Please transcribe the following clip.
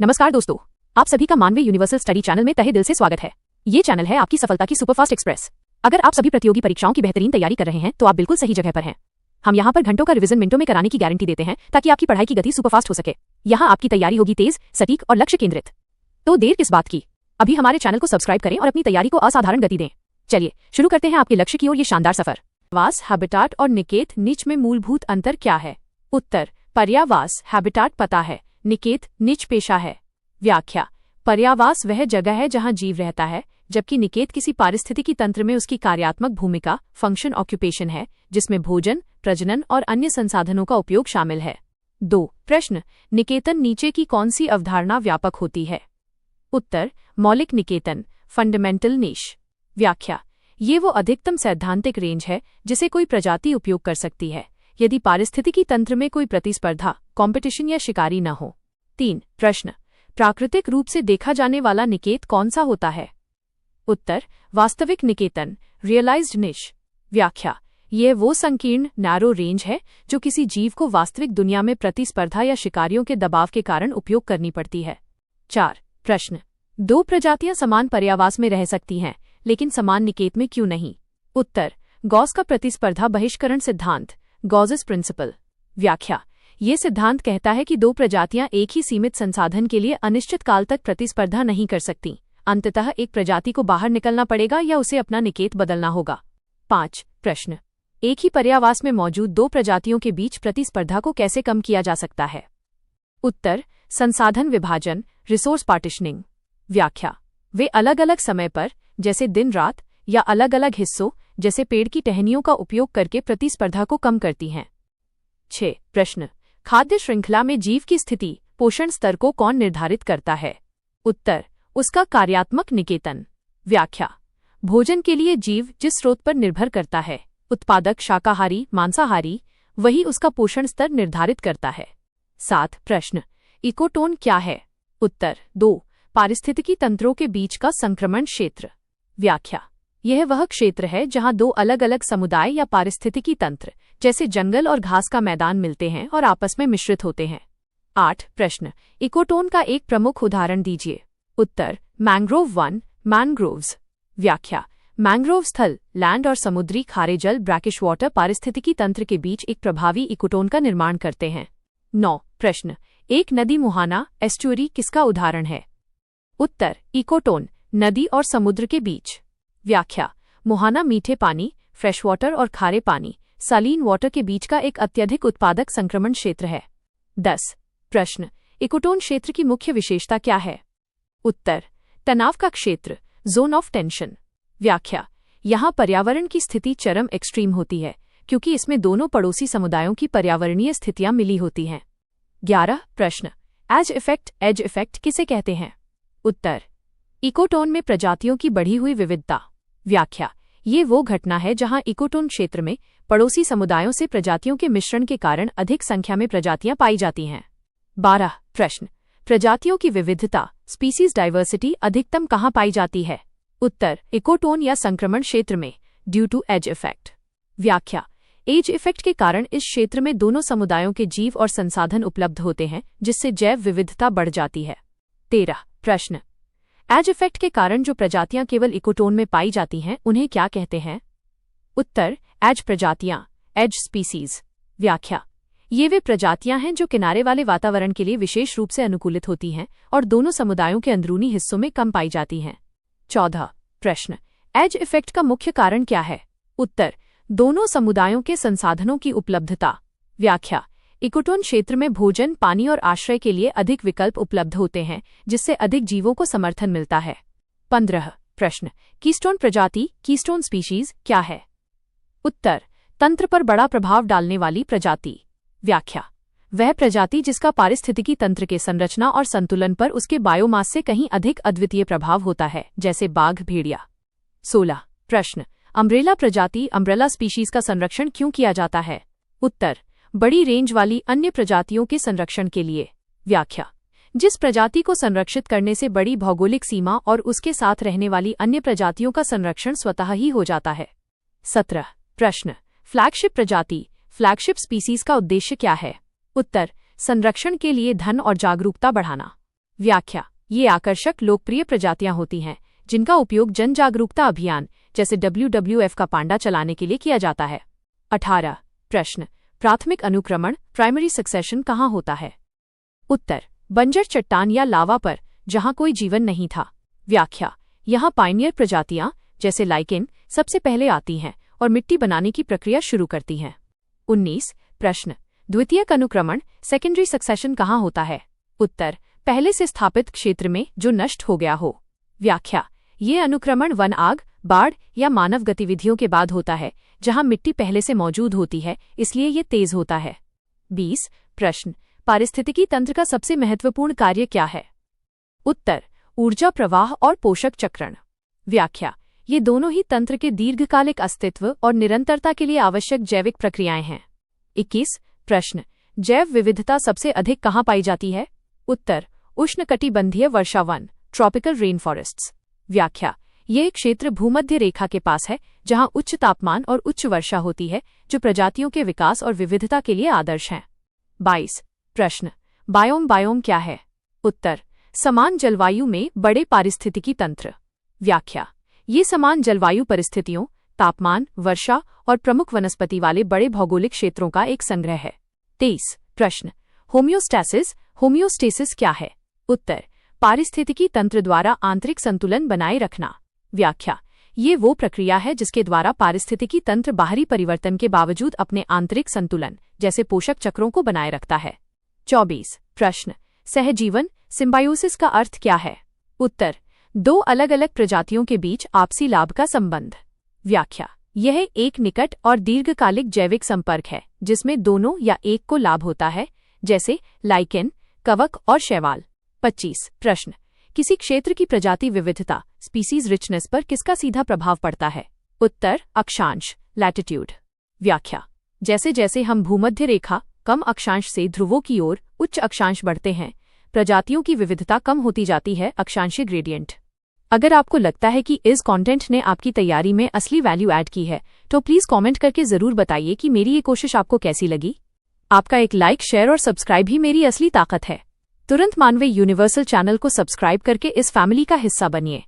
नमस्कार दोस्तों, आप सभी का मानवीय यूनिवर्सल स्टडी चैनल में तहे दिल से स्वागत है। ये चैनल है आपकी सफलता की सुपरफास्ट एक्सप्रेस। अगर आप सभी प्रतियोगी परीक्षाओं की बेहतरीन तैयारी कर रहे हैं तो आप बिल्कुल सही जगह पर हैं। हम यहाँ पर घंटों का रिवीजन मिनटों में कराने की गारंटी देते हैं ताकि आपकी पढ़ाई की गति सुपरफास्ट हो सके। यहाँ आपकी तैयारी होगी तेज, सटीक और लक्ष्य केंद्रित। तो देर किस बात की, अभी हमारे चैनल को सब्सक्राइब करें और अपनी तैयारी को असाधारण गति दें। चलिए शुरू करते हैं आपके लक्ष्य की ओर ये शानदार सफर। पर्यावास, हैबिटाट और निकेत निच में मूलभूत अंतर क्या है? उत्तर, पर्यावास हैबिटाट पता है, निकेत निच पेशा है। व्याख्या, पर्यावास वह जगह है जहां जीव रहता है, जबकि निकेत किसी पारिस्थितिकी तंत्र में उसकी कार्यात्मक भूमिका फंक्शन ऑक्यूपेशन है, जिसमें भोजन, प्रजनन और अन्य संसाधनों का उपयोग शामिल है। 2 प्रश्न, निकेतन नीचे की कौन सी अवधारणा व्यापक होती है? उत्तर, मौलिक निकेतन, फंडामेंटल निश। व्याख्या, ये वो अधिकतम सैद्धांतिक रेंज है जिसे कोई प्रजाति उपयोग कर सकती है यदि पारिस्थितिकी तंत्र में कोई प्रतिस्पर्धा, कॉम्पिटिशन या शिकारी न हो। 3 प्रश्न, प्राकृतिक रूप से देखा जाने वाला निकेत कौन सा होता है? उत्तर, वास्तविक निकेतन, रियलाइज्ड निश। व्याख्या, ये वो संकीर्ण नैरो रेंज है जो किसी जीव को वास्तविक दुनिया में प्रतिस्पर्धा या शिकारियों के दबाव के कारण उपयोग करनी पड़ती है। 4 प्रश्न, 2 प्रजातियां समान पर्यावास में रह सकती हैं लेकिन समान निकेत में क्यों नहीं? उत्तर, गॉस का प्रतिस्पर्धा बहिष्करण सिद्धांत, गॉसेस प्रिंसिपल। व्याख्या, ये सिद्धांत कहता है कि 2 प्रजातियां एक ही सीमित संसाधन के लिए अनिश्चित काल तक प्रतिस्पर्धा नहीं कर सकती। अंततः एक प्रजाति को बाहर निकलना पड़ेगा या उसे अपना निकेत बदलना होगा। 5 प्रश्न, एक ही पर्यावास में मौजूद 2 प्रजातियों के बीच प्रतिस्पर्धा को कैसे कम किया जा सकता है? उत्तर, संसाधन विभाजन, रिसोर्स पार्टिशनिंग। व्याख्या, वे अलग अलग समय पर, जैसे दिन रात, या अलग अलग हिस्सों, जैसे पेड़ की टहनियों का उपयोग करके प्रतिस्पर्धा को कम करती हैं। 6 प्रश्न, खाद्य श्रृंखला में जीव की स्थिति, पोषण स्तर को कौन निर्धारित करता है? उत्तर, उसका कार्यात्मक निकेतन। व्याख्या, भोजन के लिए जीव जिस स्रोत पर निर्भर करता है, उत्पादक शाकाहारी, मांसाहारी, वही उसका पोषण स्तर निर्धारित करता है। 7 प्रश्न, इकोटोन क्या है? उत्तर, 2 पारिस्थितिकी तंत्रों के बीच का संक्रमण क्षेत्र। व्याख्या, यह वह क्षेत्र है जहां 2 अलग अलग समुदाय या पारिस्थितिकी तंत्र, जैसे जंगल और घास का मैदान मिलते हैं और आपस में मिश्रित होते हैं। 8 प्रश्न, इकोटोन का एक प्रमुख उदाहरण दीजिए। उत्तर, मैंग्रोव वन, मैंग्रोव्स। व्याख्या, मैंग्रोव स्थल, लैंड और समुद्री खारे जल ब्रैकिश वाटर पारिस्थितिकी तंत्र के बीच एक प्रभावी इकोटोन का निर्माण करते हैं। 9 प्रश्न, एक नदी मुहाना, एस्चुअरी किसका उदाहरण है? उत्तर, इकोटोन, नदी और समुद्र के बीच। व्याख्या, मुहाना मीठे पानी, फ्रेश वाटर और खारे पानी, सालीन वाटर के बीच का एक अत्यधिक उत्पादक संक्रमण क्षेत्र है। 10 प्रश्न, इकोटोन क्षेत्र की मुख्य विशेषता क्या है? उत्तर, तनाव का क्षेत्र, जोन ऑफ टेंशन। व्याख्या, यहाँ पर्यावरण की स्थिति चरम एक्सट्रीम होती है क्योंकि इसमें दोनों पड़ोसी समुदायों की पर्यावरणीय स्थितियां मिली होती हैं। 11 प्रश्न, एज इफेक्ट किसे कहते हैं? उत्तर, इकोटोन में प्रजातियों की बढ़ी हुई विविधता। व्याख्या, ये वो घटना है जहां इकोटोन क्षेत्र में पड़ोसी समुदायों से प्रजातियों के मिश्रण के कारण अधिक संख्या में प्रजातियां पाई जाती हैं। 12 प्रश्न, प्रजातियों की विविधता, स्पीसीज डाइवर्सिटी अधिकतम कहां पाई जाती है? उत्तर, इकोटोन या संक्रमण क्षेत्र में, ड्यू टू एज इफेक्ट। व्याख्या, एज इफेक्ट के कारण इस क्षेत्र में दोनों समुदायों के जीव और संसाधन उपलब्ध होते हैं जिससे जैव विविधता बढ़ जाती है। 13 प्रश्न, एज इफेक्ट के कारण जो प्रजातियां केवल इकोटोन में पाई जाती हैं उन्हें क्या कहते हैं? उत्तर, एज प्रजातियां, एज स्पीसीज। व्याख्या, ये वे प्रजातियां हैं जो किनारे वाले वातावरण के लिए विशेष रूप से अनुकूलित होती हैं और दोनों समुदायों के अंदरूनी हिस्सों में कम पाई जाती हैं। 14 प्रश्न, एज इफेक्ट का मुख्य कारण क्या है? उत्तर, दोनों समुदायों के संसाधनों की उपलब्धता। व्याख्या, इकोटोन क्षेत्र में भोजन, पानी और आश्रय के लिए अधिक विकल्प उपलब्ध होते हैं जिससे अधिक जीवों को समर्थन मिलता है। 15 प्रश्न, कीस्टोन प्रजाति, कीस्टोन स्पीशीज क्या है? उत्तर, तंत्र पर बड़ा प्रभाव डालने वाली प्रजाति। व्याख्या, वह प्रजाति जिसका पारिस्थितिकी तंत्र के संरचना और संतुलन पर उसके बायोमास से कहीं अधिक अद्वितीय प्रभाव होता है, जैसे बाघ, भेड़िया। 16 प्रश्न, अम्ब्रेला प्रजाति, अम्ब्रेला स्पीशीज का संरक्षण क्यों किया जाता है? उत्तर, बड़ी रेंज वाली अन्य प्रजातियों के संरक्षण के लिए। व्याख्या, जिस प्रजाति को संरक्षित करने से बड़ी भौगोलिक सीमा और उसके साथ रहने वाली अन्य प्रजातियों का संरक्षण स्वतः ही हो जाता है। 17 प्रश्न, फ्लैगशिप प्रजाति, फ्लैगशिप स्पीसीज का उद्देश्य क्या है? उत्तर, संरक्षण के लिए धन और जागरूकता बढ़ाना। व्याख्या, ये आकर्षक लोकप्रिय प्रजातियां होती हैं जिनका उपयोग जन जागरूकता अभियान जैसे WWF का पांडा चलाने के लिए किया जाता है। 18 प्रश्न, प्राथमिक अनुक्रमण प्राइमरी सक्सेशन कहाँ होता है? उत्तर, बंजर चट्टान या लावा पर जहां कोई जीवन नहीं था। व्याख्या, यहाँ पायनियर प्रजातियां जैसे लाइकेन सबसे पहले आती हैं और मिट्टी बनाने की प्रक्रिया शुरू करती हैं। 19 प्रश्न, द्वितीयक अनुक्रमण सेकेंडरी सक्सेशन कहाँ होता है? उत्तर, पहले से स्थापित क्षेत्र में जो नष्ट हो गया हो। व्याख्या, ये अनुक्रमण वन आग, बाढ़ या मानव गतिविधियों के बाद होता है जहां मिट्टी पहले से मौजूद होती है, इसलिए ये तेज होता है। 20 प्रश्न, पारिस्थितिकी तंत्र का सबसे महत्वपूर्ण कार्य क्या है? उत्तर, ऊर्जा प्रवाह और पोषक चक्रण। व्याख्या, ये दोनों ही तंत्र के दीर्घकालिक अस्तित्व और निरंतरता के लिए आवश्यक जैविक प्रक्रियाएं हैं। 21 प्रश्न, जैव विविधता सबसे अधिक कहाँ पाई जाती है? उत्तर, उष्णकटिबंधीय वर्षा वन ट्रॉपिकल रेन फॉरेस्ट्स। व्याख्या, यह क्षेत्र भूमध्य रेखा के पास है जहां उच्च तापमान और उच्च वर्षा होती है जो प्रजातियों के विकास और विविधता के लिए आदर्श हैं। 22 प्रश्न, बायोम क्या है? उत्तर, समान जलवायु में बड़े पारिस्थितिकी तंत्र। व्याख्या, ये समान जलवायु परिस्थितियों, तापमान, वर्षा और प्रमुख वनस्पति वाले बड़े भौगोलिक क्षेत्रों का एक संग्रह है। 23 प्रश्न, होमियोस्टेसिस क्या है? उत्तर, पारिस्थितिकी तंत्र द्वारा आंतरिक संतुलन बनाए रखना। व्याख्या, ये वो प्रक्रिया है जिसके द्वारा पारिस्थितिकी तंत्र बाहरी परिवर्तन के बावजूद अपने आंतरिक संतुलन जैसे पोषक चक्रों को बनाए रखता है। 24 प्रश्न, सहजीवन सिम्बायोसिस का अर्थ क्या है? उत्तर, दो अलग अलग प्रजातियों के बीच आपसी लाभ का संबंध। व्याख्या, यह एक निकट और दीर्घकालिक जैविक संपर्क है जिसमें दोनों या एक को लाभ होता है, जैसे लाइकेन, कवक और शैवाल। 25 प्रश्न, किसी क्षेत्र की प्रजाति विविधता स्पीसीज रिचनेस पर किसका सीधा प्रभाव पड़ता है? उत्तर, अक्षांश लैटिट्यूड। व्याख्या, जैसे जैसे हम भूमध्य रेखा कम अक्षांश से ध्रुवों की ओर उच्च अक्षांश बढ़ते हैं, प्रजातियों की विविधता कम होती जाती है, अक्षांशीय ग्रेडियंट। अगर आपको लगता है कि इस कंटेंट ने आपकी तैयारी में असली वैल्यू ऐड की है तो प्लीज कमेंट करके जरूर बताइए कि मेरी ये कोशिश आपको कैसी लगी। आपका एक लाइक, शेयर और सब्सक्राइब ही मेरी असली ताकत है। तुरंत मानवे यूनिवर्सल चैनल को सब्सक्राइब करके इस फैमिली का हिस्सा बनिए।